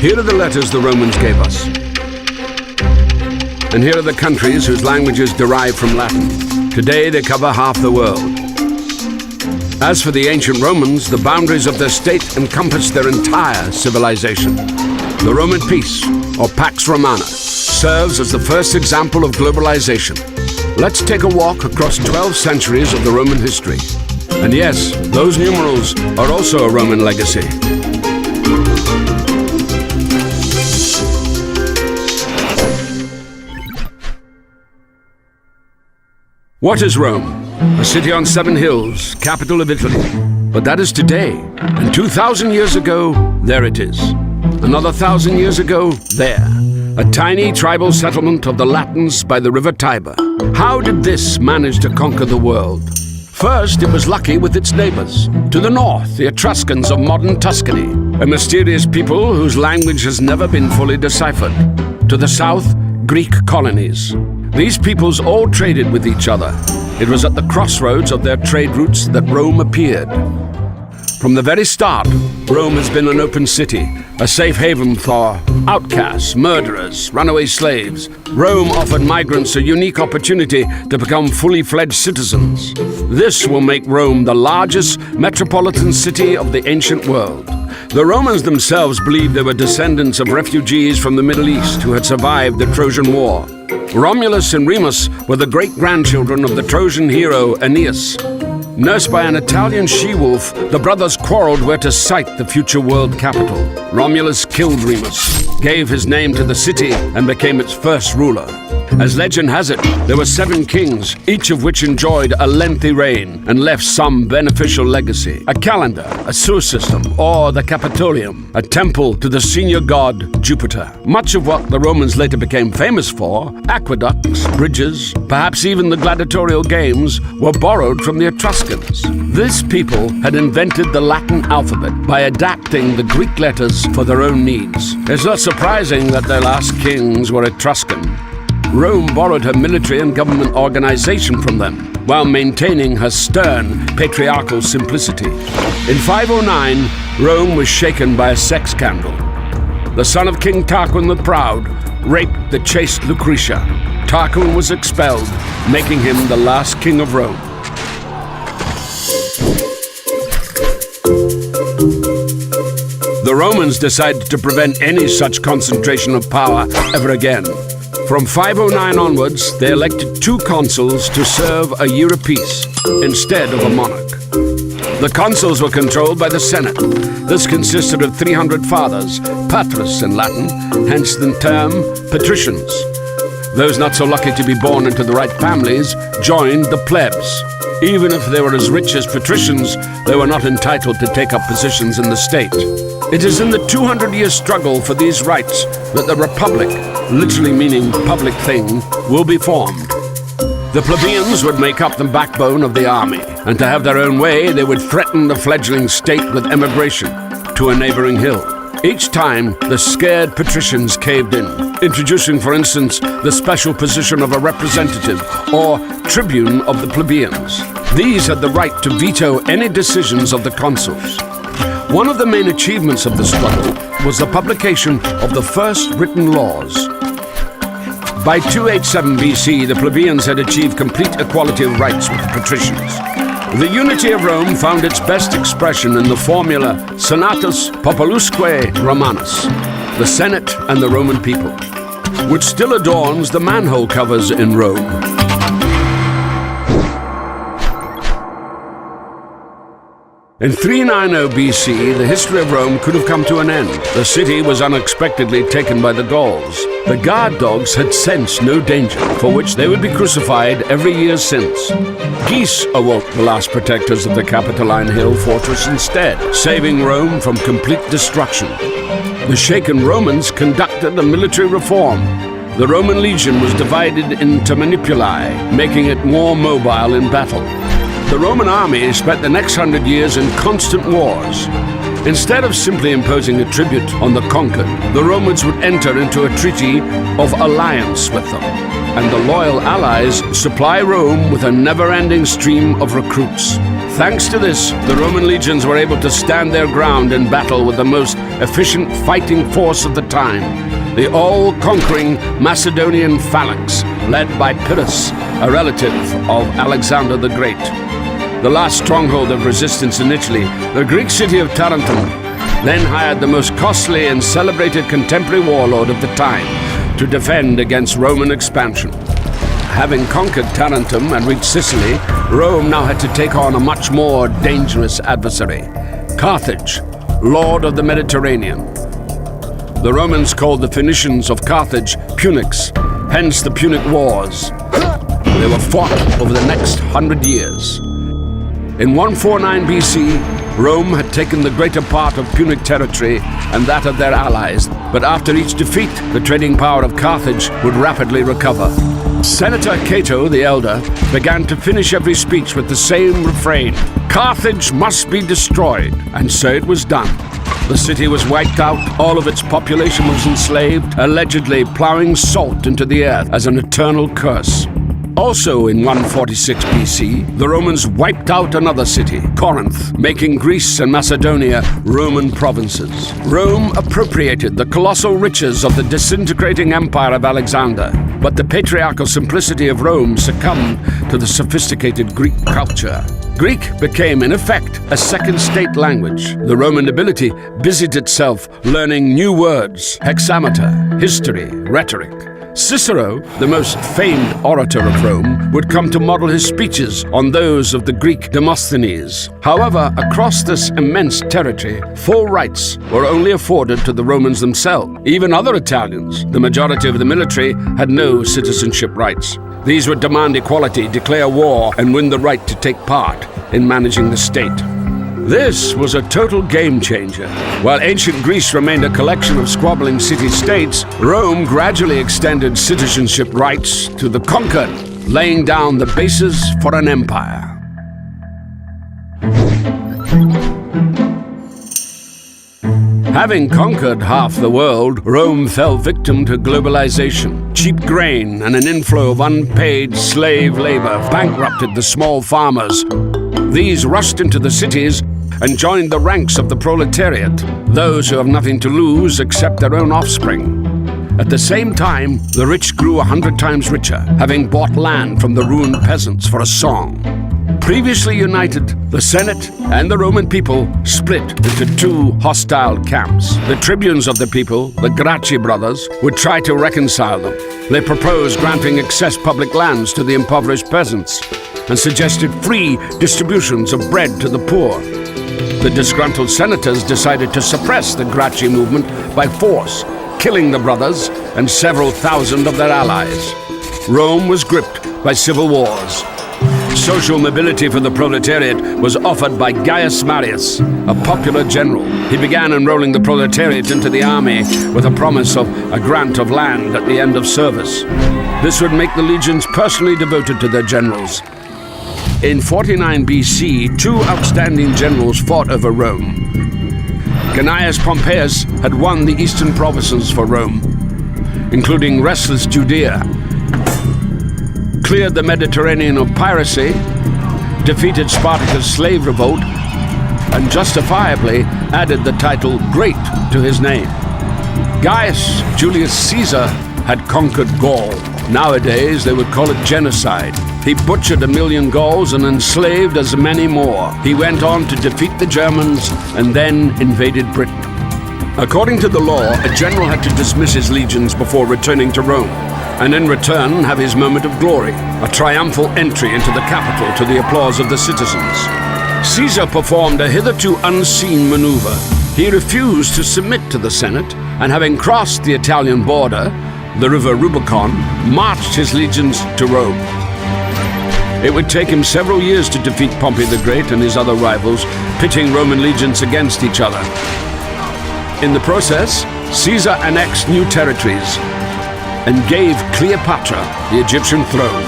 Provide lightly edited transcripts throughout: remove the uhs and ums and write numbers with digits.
Here are the letters the Romans gave us. And here are the countries whose languages derive from Latin. Today they cover half the world. As for the ancient Romans, the boundaries of their state encompassed their entire civilization. The Roman peace, or Pax Romana, serves as the first example of globalization. Let's take a walk across 12 centuries of the Roman history. And yes, those numerals are also a Roman legacy. What is Rome? A city on 7 hills, capital of Italy. But that is today. And 2,000 years ago, there it is. Another 1,000 years ago, there. A tiny tribal settlement of the Latins by the river Tiber. How did this manage to conquer the world? First, it was lucky with its neighbors. To the north, the Etruscans of modern Tuscany, a mysterious people whose language has never been fully deciphered. To the south, Greek colonies. These peoples all traded with each other. It was at the crossroads of their trade routes that Rome appeared. From the very start, Rome has been an open city, a safe haven for outcasts, murderers, runaway slaves. Rome offered migrants a unique opportunity to become fully fledged citizens. This will make Rome the largest metropolitan city of the ancient world. The Romans themselves believed they were descendants of refugees from the Middle East who had survived the Trojan War. Romulus and Remus were the great-grandchildren of the Trojan hero Aeneas. Nursed by an Italian she-wolf, the brothers quarreled where to site the future world capital. Romulus killed Remus, gave his name to the city, and became its first ruler. As legend has it, there were 7 kings, each of which enjoyed a lengthy reign and left some beneficial legacy. A calendar, a sewer system, or the Capitolium, a temple to the senior god Jupiter. Much of what the Romans later became famous for, aqueducts, bridges, perhaps even the gladiatorial games, were borrowed from the Etruscans. This people had invented the Latin alphabet by adapting the Greek letters for their own needs. It's not surprising that their last kings were Etruscan. Rome borrowed her military and government organization from them, while maintaining her stern, patriarchal simplicity. In 509, Rome was shaken by a sex scandal. The son of King Tarquin the Proud raped the chaste Lucretia. Tarquin was expelled, making him the last king of Rome. The Romans decided to prevent any such concentration of power ever again. From 509 onwards, they elected 2 consuls to serve a year apiece, instead of a monarch. The consuls were controlled by the Senate. This consisted of 300 fathers, patres in Latin, hence the term patricians. Those not so lucky to be born into the right families joined the plebs. Even if they were as rich as patricians, they were not entitled to take up positions in the state. It is in the 200-year struggle for these rights that the Republic, literally meaning public thing, will be formed. The plebeians would make up the backbone of the army, and to have their own way, they would threaten the fledgling state with emigration to a neighboring hill. Each time, the scared patricians caved in, introducing, for instance, the special position of a representative or tribune of the plebeians. These had the right to veto any decisions of the consuls. One of the main achievements of the struggle was the publication of the first written laws. By 287 BC, the plebeians had achieved complete equality of rights with the patricians. The unity of Rome found its best expression in the formula Senatus Populusque Romanus, the Senate and the Roman people, which still adorns the manhole covers in Rome. In 390 BC, the history of Rome could have come to an end. The city was unexpectedly taken by the Gauls. The guard dogs had sensed no danger, for which they would be crucified every year since. Geese awoke the last protectors of the Capitoline Hill fortress instead, saving Rome from complete destruction. The shaken Romans conducted a military reform. The Roman legion was divided into manipuli, making it more mobile in battle. The Roman army spent the next 100 years in constant wars. Instead of simply imposing a tribute on the conquered, the Romans would enter into a treaty of alliance with them, and the loyal allies supply Rome with a never-ending stream of recruits. Thanks to this, the Roman legions were able to stand their ground in battle with the most efficient fighting force of the time, the all-conquering Macedonian phalanx, led by Pyrrhus, a relative of Alexander the Great. The last stronghold of resistance in Italy, the Greek city of Tarentum, then hired the most costly and celebrated contemporary warlord of the time to defend against Roman expansion. Having conquered Tarentum and reached Sicily, Rome now had to take on a much more dangerous adversary, Carthage, lord of the Mediterranean. The Romans called the Phoenicians of Carthage Punics, hence the Punic Wars. They were fought over the next 100 years. In 149 BC, Rome had taken the greater part of Punic territory and that of their allies, but after each defeat, the trading power of Carthage would rapidly recover. Senator Cato the Elder began to finish every speech with the same refrain: Carthage must be destroyed, and so it was done. The city was wiped out, all of its population was enslaved, allegedly plowing salt into the earth as an eternal curse. Also in 146 BC, the Romans wiped out another city, Corinth, making Greece and Macedonia Roman provinces. Rome appropriated the colossal riches of the disintegrating empire of Alexander, but the patriarchal simplicity of Rome succumbed to the sophisticated Greek culture. Greek became, in effect, a second state language. The Roman nobility busied itself learning new words, hexameter, history, rhetoric. Cicero, the most famed orator of Rome, would come to model his speeches on those of the Greek Demosthenes. However, across this immense territory, full rights were only afforded to the Romans themselves. Even other Italians, the majority of the military, had no citizenship rights. These would demand equality, declare war, and win the right to take part in managing the state. This was a total game changer. While ancient Greece remained a collection of squabbling city-states, Rome gradually extended citizenship rights to the conquered, laying down the basis for an empire. Having conquered half the world, Rome fell victim to globalization. Cheap grain and an inflow of unpaid slave labor bankrupted the small farmers. These rushed into the cities and joined the ranks of the proletariat, those who have nothing to lose except their own offspring. At the same time, the rich grew 100 times richer, having bought land from the ruined peasants for a song. Previously united, the Senate and the Roman people split into two hostile camps. The tribunes of the people, the Gracchi brothers, would try to reconcile them. They proposed granting excess public lands to the impoverished peasants and suggested free distributions of bread to the poor. The disgruntled senators decided to suppress the Gracchi movement by force, killing the brothers and several thousand of their allies. Rome was gripped by civil wars. Social mobility for the proletariat was offered by Gaius Marius, a popular general. He began enrolling the proletariat into the army with a promise of a grant of land at the end of service. This would make the legions personally devoted to their generals. In 49 BC, two outstanding generals fought over Rome. Gnaeus Pompeius had won the eastern provinces for Rome, including restless Judea, cleared the Mediterranean of piracy, defeated Spartacus' slave revolt, and justifiably added the title Great to his name. Gaius Julius Caesar had conquered Gaul. Nowadays, they would call it genocide. He butchered 1 million Gauls and enslaved as many more. He went on to defeat the Germans and then invaded Britain. According to the law, a general had to dismiss his legions before returning to Rome, and in return have his moment of glory, a triumphal entry into the capital to the applause of the citizens. Caesar performed a hitherto unseen maneuver. He refused to submit to the Senate, and having crossed the Italian border, the river Rubicon, marched his legions to Rome. It would take him several years to defeat Pompey the Great and his other rivals, pitting Roman legions against each other. In the process, Caesar annexed new territories and gave Cleopatra the Egyptian throne.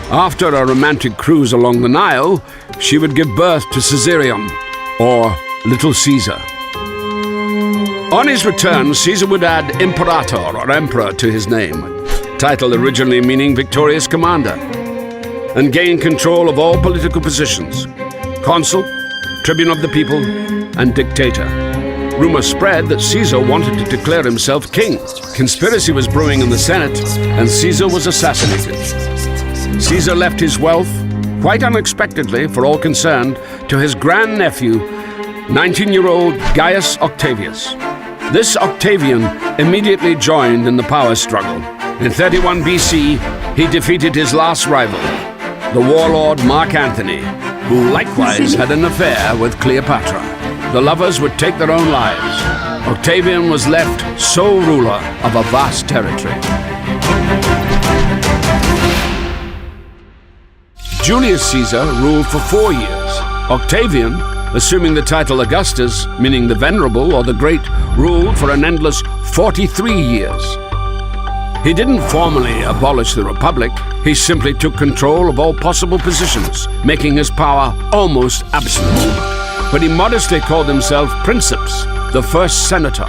After a romantic cruise along the Nile, she would give birth to Caesarion, or Little Caesar. On his return, Caesar would add imperator, or emperor, to his name, title originally meaning victorious commander, and gain control of all political positions. consul, tribune of the people, and dictator. Rumor spread that Caesar wanted to declare himself king. Conspiracy was brewing in the Senate, and Caesar was assassinated. Caesar left his wealth, quite unexpectedly for all concerned, to his grandnephew, 19-year-old Gaius Octavius. This Octavian immediately joined in the power struggle. In 31 BC, he defeated his last rival, the warlord Mark Antony, who likewise had an affair with Cleopatra. The lovers would take their own lives. Octavian was left sole ruler of a vast territory. Julius Caesar ruled for 4 years. Octavian, assuming the title Augustus, meaning the Venerable or the Great, ruled for an endless 43 years. He didn't formally abolish the Republic, he simply took control of all possible positions, making his power almost absolute. But he modestly called himself Princeps, the first senator.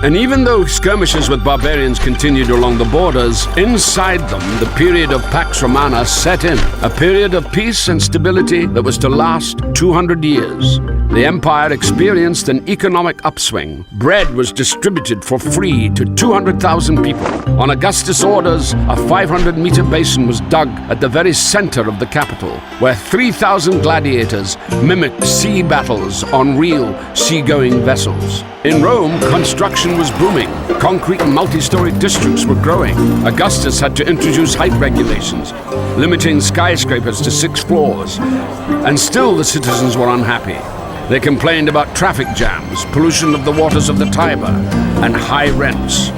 And even though skirmishes with barbarians continued along the borders, inside them the period of Pax Romana set in, a period of peace and stability that was to last 200 years. The empire experienced an economic upswing. Bread was distributed for free to 200,000 people. On Augustus' orders, a 500-meter basin was dug at the very center of the capital, where 3,000 gladiators mimicked sea battles on real seagoing vessels. In Rome, construction was booming. Concrete and multi-story districts were growing. Augustus had to introduce height regulations, limiting skyscrapers to 6 floors. And still the citizens were unhappy. They complained about traffic jams, pollution of the waters of the Tiber, and high rents.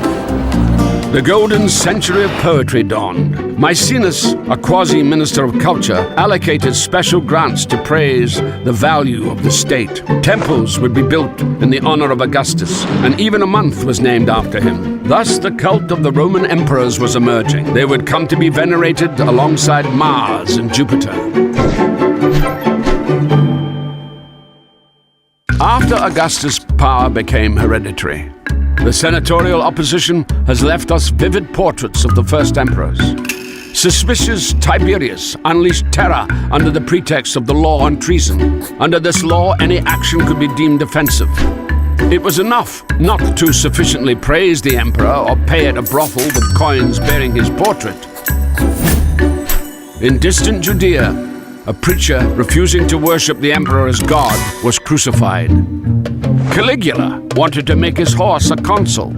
The golden century of poetry dawned. Maecenas, a quasi-minister of culture, allocated special grants to praise the value of the state. Temples would be built in the honor of Augustus, and even a month was named after him. Thus, the cult of the Roman emperors was emerging. They would come to be venerated alongside Mars and Jupiter. After Augustus' power became hereditary, the senatorial opposition has left us vivid portraits of the first emperors. Suspicious Tiberius unleashed terror under the pretext of the law on treason. Under this law, any action could be deemed offensive. It was enough not to sufficiently praise the emperor or pay at a brothel with coins bearing his portrait. In distant Judea, a preacher refusing to worship the emperor as God was crucified. Caligula wanted to make his horse a consul.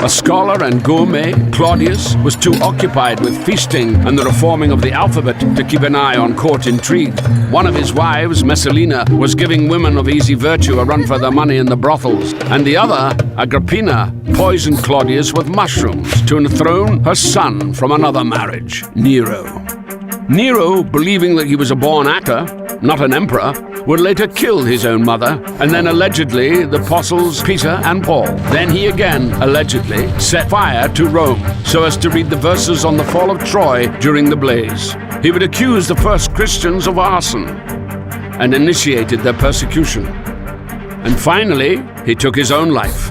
A scholar and gourmet, Claudius, was too occupied with feasting and the reforming of the alphabet to keep an eye on court intrigue. One of his wives, Messalina, was giving women of easy virtue a run for their money in the brothels, and the other, Agrippina, poisoned Claudius with mushrooms to enthrone her son from another marriage, Nero. Nero, believing that he was a born actor, not an emperor, would later kill his own mother, and then allegedly the apostles Peter and Paul. Then he again, allegedly, set fire to Rome, so as to read the verses on the fall of Troy during the blaze. He would accuse the first Christians of arson, and initiated their persecution. And finally, he took his own life.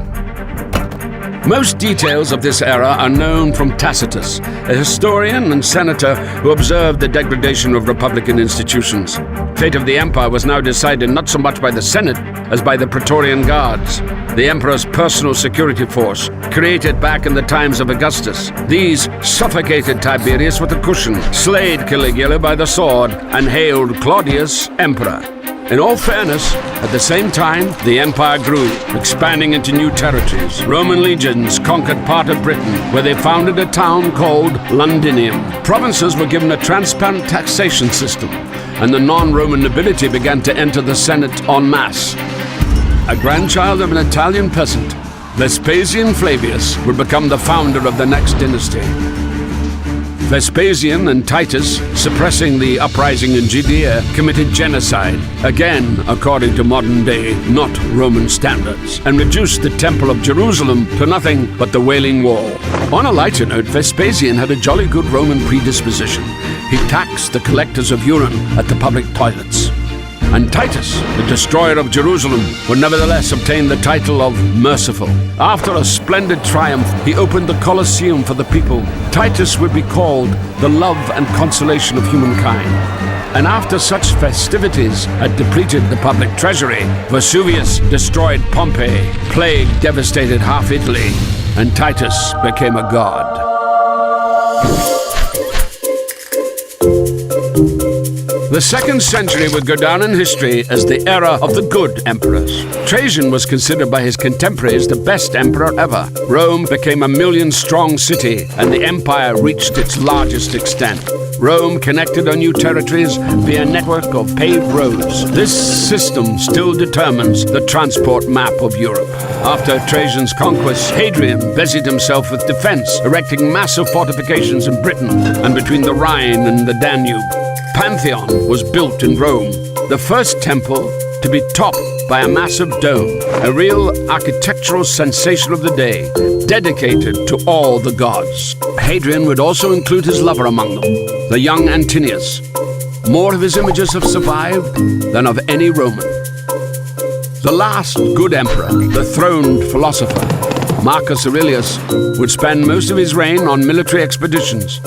Most details of this era are known from Tacitus, a historian and senator who observed the degradation of republican institutions. Fate of the empire was now decided not so much by the Senate as by the Praetorian Guards, the emperor's personal security force, created back in the times of Augustus. These suffocated Tiberius with a cushion, slayed Caligula by the sword, and hailed Claudius emperor. In all fairness, at the same time, the empire grew, expanding into new territories. Roman legions conquered part of Britain, where they founded a town called Londinium. Provinces were given a transparent taxation system, and the non-Roman nobility began to enter the Senate en masse. A grandchild of an Italian peasant, Vespasian Flavius would become the founder of the next dynasty. Vespasian and Titus, suppressing the uprising in Judea, committed genocide, again according to modern-day, not Roman standards, and reduced the Temple of Jerusalem to nothing but the Wailing Wall. On a lighter note, Vespasian had a jolly good Roman predisposition. He taxed the collectors of urine at the public toilets. And Titus, the destroyer of Jerusalem, would nevertheless obtain the title of Merciful. After a splendid triumph, he opened the Colosseum for the people. Titus would be called the love and consolation of humankind. And after such festivities had depleted the public treasury, Vesuvius destroyed Pompeii, plague devastated half Italy, and Titus became a god. The 2nd century would go down in history as the era of the good emperors. Trajan was considered by his contemporaries the best emperor ever. Rome became a million-strong city, and the empire reached its largest extent. Rome connected her new territories via a network of paved roads. This system still determines the transport map of Europe. After Trajan's conquests, Hadrian busied himself with defense, erecting massive fortifications in Britain and between the Rhine and the Danube. Pantheon was built in Rome, the first temple to be topped by a massive dome, a real architectural sensation of the day, dedicated to all the gods. Hadrian would also include his lover among them, the young Antinous. More of his images have survived than of any Roman. The last good emperor, the throned philosopher, Marcus Aurelius, would spend most of his reign on military expeditions.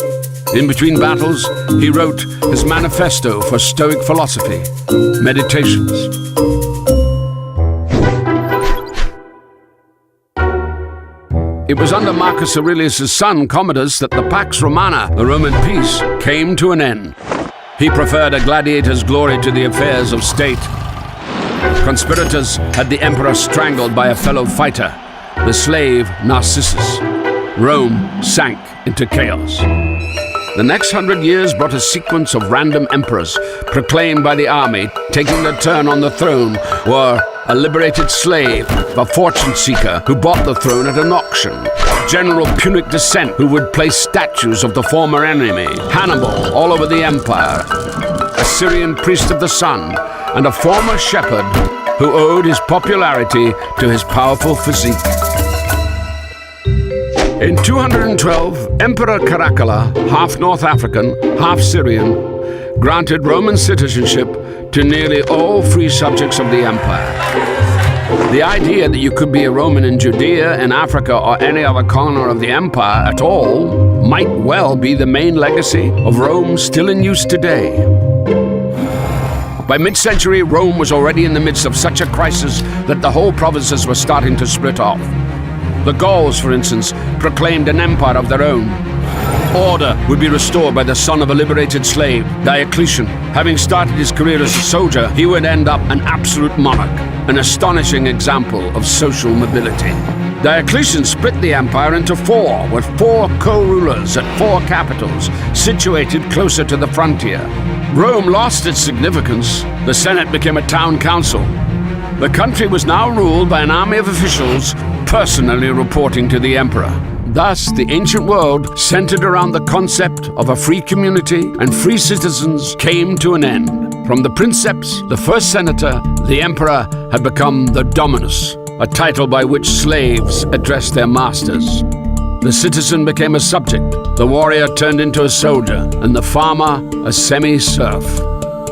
In between battles, he wrote his manifesto for Stoic philosophy, Meditations. It was under Marcus Aurelius' son, Commodus, that the Pax Romana, the Roman peace, came to an end. He preferred a gladiator's glory to the affairs of state. Conspirators had the emperor strangled by a fellow fighter, the slave Narcissus. Rome sank into chaos. The next 100 years brought a sequence of random emperors proclaimed by the army. Taking their turn on the throne were a liberated slave, a fortune seeker who bought the throne at an auction, General Punic descent who would place statues of the former enemy, Hannibal all over the empire, a Syrian priest of the sun, and a former shepherd who owed his popularity to his powerful physique. In 212, Emperor Caracalla, half North African, half Syrian, granted Roman citizenship to nearly all free subjects of the empire. The idea that you could be a Roman in Judea, in Africa, or any other corner of the empire at all might well be the main legacy of Rome still in use today. By mid-century, Rome was already in the midst of such a crisis that the whole provinces were starting to split off. The Gauls, for instance, proclaimed an empire of their own. Order would be restored by the son of a liberated slave, Diocletian. Having started his career as a soldier, he would end up an absolute monarch, an astonishing example of social mobility. Diocletian split the empire into 4, with 4 co-rulers at 4 capitals, situated closer to the frontier. Rome lost its significance. The Senate became a town council. The country was now ruled by an army of officials personally reporting to the emperor. Thus, the ancient world, centered around the concept of a free community and free citizens, came to an end. From the princeps, the first senator, the emperor had become the dominus, a title by which slaves addressed their masters. The citizen became a subject, the warrior turned into a soldier, and the farmer a semi-serf.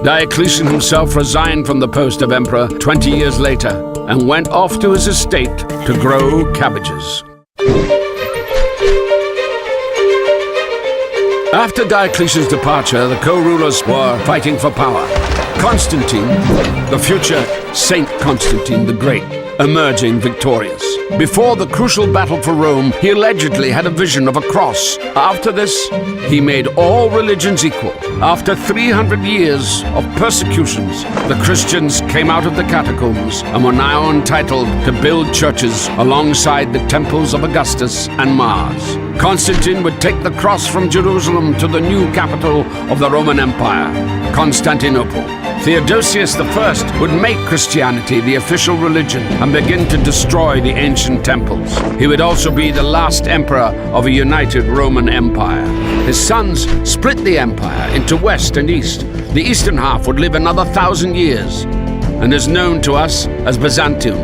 Diocletian himself resigned from the post of emperor 20 years later and went off to his estate to grow cabbages. After Diocletian's departure, the co-rulers were fighting for power. Constantine, the future Saint Constantine the Great, emerging victorious. Before the crucial battle for Rome, he allegedly had a vision of a cross. After this, he made all religions equal. After 300 years of persecutions, the Christians came out of the catacombs and were now entitled to build churches alongside the temples of Augustus and Mars. Constantine would take the cross from Jerusalem to the new capital of the Roman Empire, Constantinople. Theodosius I would make Christianity the official religion and begin to destroy the ancient temples. He would also be the last emperor of a united Roman Empire. His sons split the empire into west and east. The eastern half would live another 1,000 years and is known to us as Byzantium.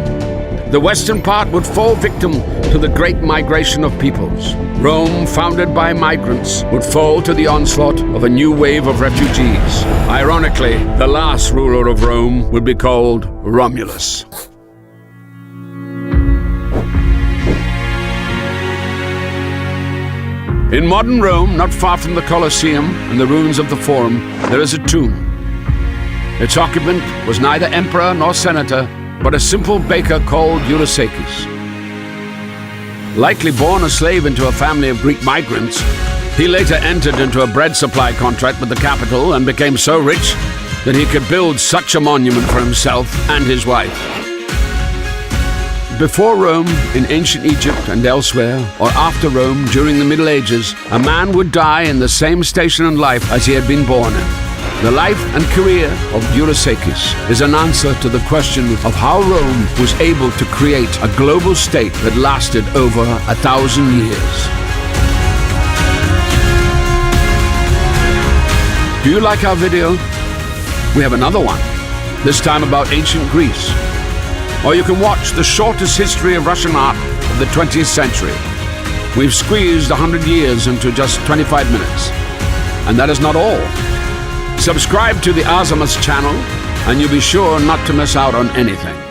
The western part would fall victim to the great migration of peoples. Rome, founded by migrants, would fall to the onslaught of a new wave of refugees. Ironically, the last ruler of Rome would be called Romulus. In modern Rome, not far from the Colosseum and the ruins of the Forum, there is a tomb. Its occupant was neither emperor nor senator, but a simple baker called Eurysakes. Likely born a slave into a family of Greek migrants, he later entered into a bread supply contract with the capital and became so rich that he could build such a monument for himself and his wife. Before Rome, in ancient Egypt and elsewhere, or after Rome during the Middle Ages, a man would die in the same station in life as he had been born in. The life and career of Eurysakes is an answer to the question of how Rome was able to create a global state that lasted over 1,000 years. Do you like our video? We have another one, this time about ancient Greece. Or you can watch the shortest history of Russian art of the 20th century. We've squeezed 100 years into just 25 minutes. And that is not all. Subscribe to the Azimuth channel and you'll be sure not to miss out on anything.